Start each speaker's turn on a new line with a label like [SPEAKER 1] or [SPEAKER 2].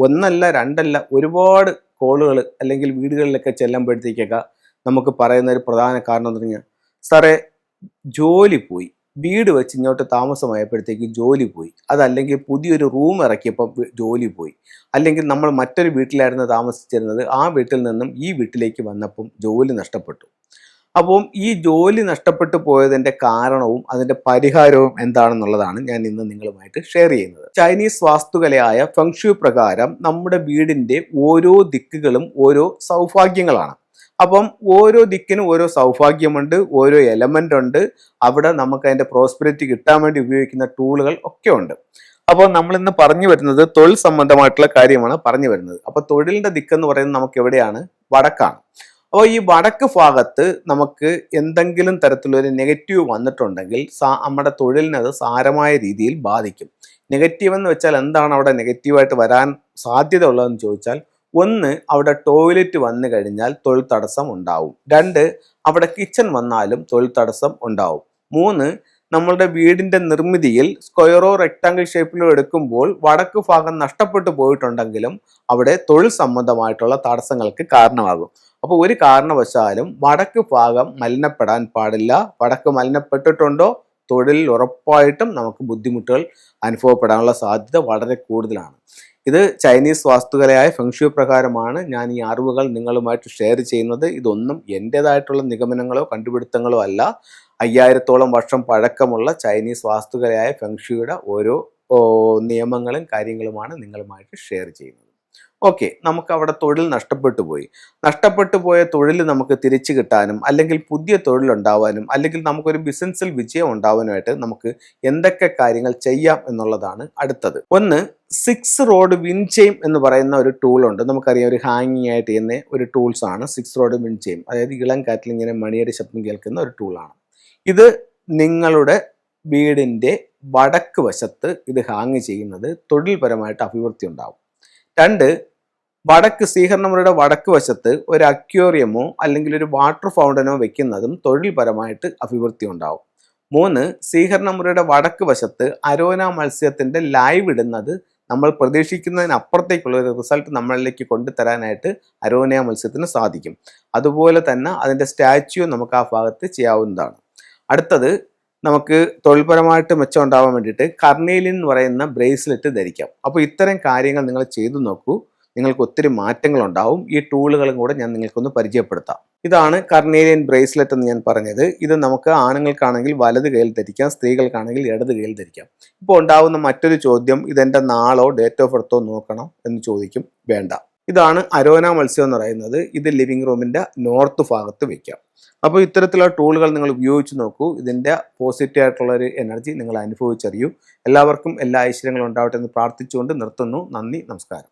[SPEAKER 1] ഒന്നല്ല രണ്ടല്ല ഒരുപാട് കോളുകൾ അല്ലെങ്കിൽ വീടുകളിലൊക്കെ ചെല്ലുമ്പോഴത്തേക്കൊക്കെ നമുക്ക് പറയുന്ന ഒരു പ്രധാന കാരണം എന്ന് പറഞ്ഞാൽ, സാറേ ജോലി പോയി, വീട് വെച്ച് ഇങ്ങോട്ട് താമസമായപ്പോഴത്തേക്ക് ജോലി പോയി, അതല്ലെങ്കിൽ പുതിയൊരു റൂം ഇറക്കിയപ്പോൾ ജോലി പോയി, അല്ലെങ്കിൽ നമ്മൾ മറ്റൊരു വീട്ടിലായിരുന്നു താമസിച്ചിരുന്നത്, ആ വീട്ടിൽ നിന്നും ഈ വീട്ടിലേക്ക് വന്നപ്പം ജോലി നഷ്ടപ്പെട്ടു. അപ്പം ഈ ജോലി നഷ്ടപ്പെട്ടു പോയതിൻ്റെ കാരണവും അതിൻ്റെ പരിഹാരവും എന്താണെന്നുള്ളതാണ് ഞാൻ ഇന്ന് നിങ്ങളുമായിട്ട് ഷെയർ ചെയ്യുന്നത്. ചൈനീസ് വാസ്തുകലയായ ഫെങ്ഷു പ്രകാരം നമ്മുടെ വീടിൻ്റെ ഓരോ ദിക്കുകളും ഓരോ സൗഭാഗ്യങ്ങളാണ്. അപ്പം ഓരോ ദിക്കിനും ഓരോ സൗഭാഗ്യമുണ്ട്, ഓരോ എലമെൻ്റ് ഉണ്ട്. അവിടെ നമുക്ക് അതിൻ്റെ പ്രോസ്പെരിറ്റി കിട്ടാൻ വേണ്ടി ഉപയോഗിക്കുന്ന ടൂളുകൾ ഒക്കെ ഉണ്ട്. അപ്പോൾ നമ്മളിന്ന് പറഞ്ഞു വരുന്നത് തൊഴിൽ സംബന്ധമായിട്ടുള്ള കാര്യമാണ് പറഞ്ഞു വരുന്നത്. അപ്പോൾ തൊഴിലിൻ്റെ ദിക്കെന്ന് പറയുന്നത് നമുക്ക് എവിടെയാണ്? വടക്കാണ്. അപ്പോൾ ഈ വടക്ക് ഭാഗത്ത് നമുക്ക് എന്തെങ്കിലും തരത്തിലൊരു നെഗറ്റീവ് വന്നിട്ടുണ്ടെങ്കിൽ നമ്മുടെ തൊഴിലിനെ അത് സാരമായ രീതിയിൽ ബാധിക്കും. നെഗറ്റീവ് എന്ന് വെച്ചാൽ എന്താണ് അവിടെ നെഗറ്റീവായിട്ട് വരാൻ സാധ്യത ഉള്ളതെന്ന് ചോദിച്ചാൽ, ഒന്ന്, അവിടെ ടോയ്ലറ്റ് വന്നു കഴിഞ്ഞാൽ തൊഴിൽ തടസ്സം ഉണ്ടാവും. രണ്ട്, അവിടെ കിച്ചൺ വന്നാലും തൊഴിൽ തടസ്സം ഉണ്ടാവും. മൂന്ന്, നമ്മളുടെ വീടിൻ്റെ നിർമ്മിതിയിൽ സ്ക്വയറോ റെക്ടാങ്കിൾ ഷേപ്പിലോ എടുക്കുമ്പോൾ വടക്ക് ഭാഗം നഷ്ടപ്പെട്ടു പോയിട്ടുണ്ടെങ്കിലും അവിടെ തൊഴിൽ സംബന്ധമായിട്ടുള്ള തടസ്സങ്ങൾക്ക് കാരണമാകും. അപ്പോൾ ഒരു കാരണവശാലും വടക്ക് ഭാഗം മലിനപ്പെടാൻ പാടില്ല. വടക്ക് മലിനപ്പെട്ടിട്ടുണ്ടോ തൊഴിലിൽ ഉറപ്പായിട്ടും നമുക്ക് ബുദ്ധിമുട്ടുകൾ അനുഭവപ്പെടാനുള്ള സാധ്യത വളരെ കൂടുതലാണ്. ഇത് ചൈനീസ് വാസ്തുകലയായ ഫെങ്ഷു പ്രകാരമാണ് ഞാൻ ഈ അറിവുകൾ നിങ്ങളുമായിട്ട് ഷെയർ ചെയ്യുന്നത്. ഇതൊന്നും എൻ്റേതായിട്ടുള്ള നിഗമനങ്ങളോ കണ്ടുപിടുത്തങ്ങളോ അല്ല. 5000-ഓളം വർഷം പഴക്കമുള്ള ചൈനീസ് വാസ്തുകലയായ ഫെങ്ഷുയുടെ ഓരോ നിയമങ്ങളും കാര്യങ്ങളുമാണ് നിങ്ങളുമായിട്ട് ഷെയർ ചെയ്യുന്നത്. ഓക്കെ, നമുക്ക് അവിടെ തൊഴിൽ നഷ്ടപ്പെട്ടു പോയ തൊഴിൽ നമുക്ക് തിരിച്ചു കിട്ടാനും അല്ലെങ്കിൽ പുതിയ തൊഴിലുണ്ടാവാനും അല്ലെങ്കിൽ നമുക്കൊരു ബിസിനസ്സിൽ വിജയം ഉണ്ടാവാനുമായിട്ട് നമുക്ക് എന്തൊക്കെ കാര്യങ്ങൾ ചെയ്യാം എന്നുള്ളതാണ് അടുത്തത്. ഒന്ന്, 6 റോഡ് വിൻഡ് ചെയിം എന്ന് പറയുന്ന ഒരു ടൂളുണ്ട്. നമുക്കറിയാം, ഒരു ഹാങ്ങിങ് ആയിട്ട് ചെയ്യുന്ന ഒരു ടൂൾസ് ആണ് 6 റോഡ് വിൻഡ് ചെയിം. അതായത് ഇളം കാറ്റിൽ ഇങ്ങനെ മണിയുടെ ശബ്ദം കേൾക്കുന്ന ഒരു ടൂളാണ്. ഇത് നിങ്ങളുടെ വീടിൻ്റെ വടക്ക് വശത്ത് ഇത് ഹാങ് ചെയ്യുന്നത് തൊഴിൽപരമായിട്ട് അഭിവൃദ്ധി ഉണ്ടാവും. രണ്ട്, സ്വീകരണമുറിയുടെ വടക്ക് വശത്ത് ഒരു അക്വേറിയമോ അല്ലെങ്കിൽ ഒരു വാട്ടർ ഫൗണ്ടനോ വെക്കുന്നതും തൊഴിൽപരമായിട്ട് അഭിവൃദ്ധി ഉണ്ടാവും. മൂന്ന്, സ്വീകരണമുറിയുടെ വടക്ക് വശത്ത് അരോന മത്സ്യത്തിൻ്റെ ലൈവ് ഇടുന്നത് നമ്മൾ പ്രതീക്ഷിക്കുന്നതിനപ്പുറത്തേക്കുള്ള ഒരു റിസൾട്ട് നമ്മളിലേക്ക് കൊണ്ടുതരാനായിട്ട് അരോന മത്സ്യത്തിന് സാധിക്കും. അതുപോലെ തന്നെ അതിൻ്റെ സ്റ്റാച്യു നമുക്ക് ആ ഭാഗത്ത് ചെയ്യാവുന്നതാണ്. അടുത്തത്, നമുക്ക് തൊഴിൽപരമായിട്ട് മെച്ചം ഉണ്ടാവാൻ വേണ്ടിയിട്ട് കർണേലിയൻ എന്ന് പറയുന്ന ബ്രേസ്ലെറ്റ് ധരിക്കാം. അപ്പോൾ ഇത്തരം കാര്യങ്ങൾ നിങ്ങൾ ചെയ്തു നോക്കൂ, നിങ്ങൾക്ക് ഒത്തിരി മാറ്റങ്ങൾ ഉണ്ടാവും. ഈ ടൂളുകളും കൂടെ ഞാൻ നിങ്ങൾക്കൊന്ന് പരിചയപ്പെടുത്താം. ഇതാണ് കർണേലിയൻ ബ്രേസ്ലെറ്റ് എന്ന് ഞാൻ പറഞ്ഞത്. ഇത് നമുക്ക് ആണുങ്ങൾക്കാണെങ്കിൽ വലത് കയ്യിൽ ധരിക്കാം, സ്ത്രീകൾക്കാണെങ്കിൽ ഇടത് കയ്യിൽ ധരിക്കാം. ഇപ്പോൾ ഉണ്ടാവുന്ന മറ്റൊരു ചോദ്യം, ഇതെൻ്റെ നാളോ ഡേറ്റ് ഓഫ് ബർത്തോ നോക്കണം എന്ന് ചോദിക്കും. വേണ്ട. ഇതാണ് അരോന മത്സ്യം എന്ന് പറയുന്നത്. ഇത് ലിവിംഗ് റൂമിൻ്റെ നോർത്ത് ഭാഗത്ത് വയ്ക്കാം. അപ്പോൾ ഇത്തരത്തിലുള്ള ടൂളുകൾ നിങ്ങൾ ഉപയോഗിച്ച് നോക്കൂ. ഇതിൻ്റെ പോസിറ്റീവ് ആയിട്ടുള്ളൊരു എനർജി നിങ്ങൾ അനുഭവിച്ചറിയൂ. എല്ലാവർക്കും എല്ലാ ഐശ്വര്യങ്ങളും ഉണ്ടാവട്ടെ എന്ന് പ്രാർത്ഥിച്ചുകൊണ്ട് നിർത്തുന്നു. നന്ദി, നമസ്കാരം.